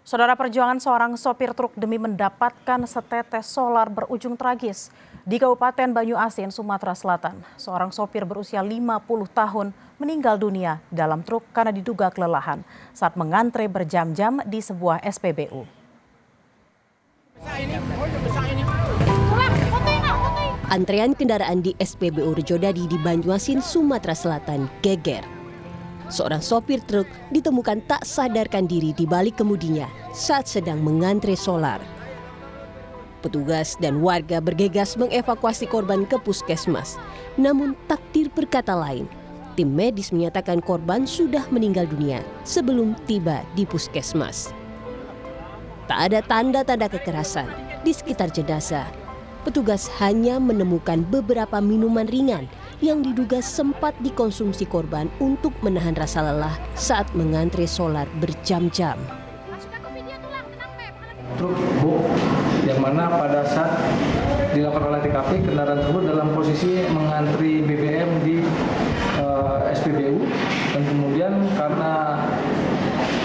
Saudara, perjuangan seorang sopir truk demi mendapatkan setetes solar berujung tragis. Di Kabupaten Banyuasin, Sumatera Selatan, seorang sopir berusia 50 tahun meninggal dunia dalam truk karena diduga kelelahan saat mengantre berjam-jam di sebuah SPBU. Antrean kendaraan di SPBU Rejodadi di Banyuasin, Sumatera Selatan geger. Seorang sopir truk ditemukan tak sadarkan diri di balik kemudinya saat sedang mengantre solar. Petugas dan warga bergegas mengevakuasi korban ke puskesmas. Namun takdir berkata lain. Tim medis menyatakan korban sudah meninggal dunia sebelum tiba di puskesmas. Tak ada tanda-tanda kekerasan di sekitar jenazah. Petugas hanya menemukan beberapa minuman ringan yang diduga sempat dikonsumsi korban untuk menahan rasa lelah saat mengantre solar berjam-jam. Truk box yang mana pada saat dilakukan oleh TKP, kendaraan tersebut dalam posisi mengantri BBM di SPBU, dan kemudian karena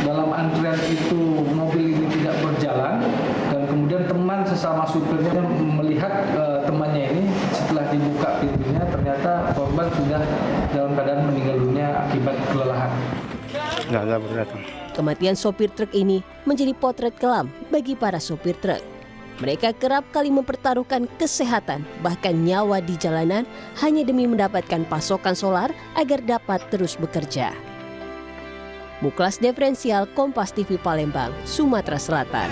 dalam antrian itu mobil ini tidak berjalan, dan kemudian teman sesama supirnya melihat temannya ini setelah dibuka pintunya ternyata korban sudah dalam keadaan meninggal dunia akibat kelelahan. Kematian sopir truk ini menjadi potret kelam bagi para sopir truk. Mereka kerap kali mempertaruhkan kesehatan bahkan nyawa di jalanan hanya demi mendapatkan pasokan solar agar dapat terus bekerja. Muklas Diferensial, Kompas TV Palembang, Sumatera Selatan.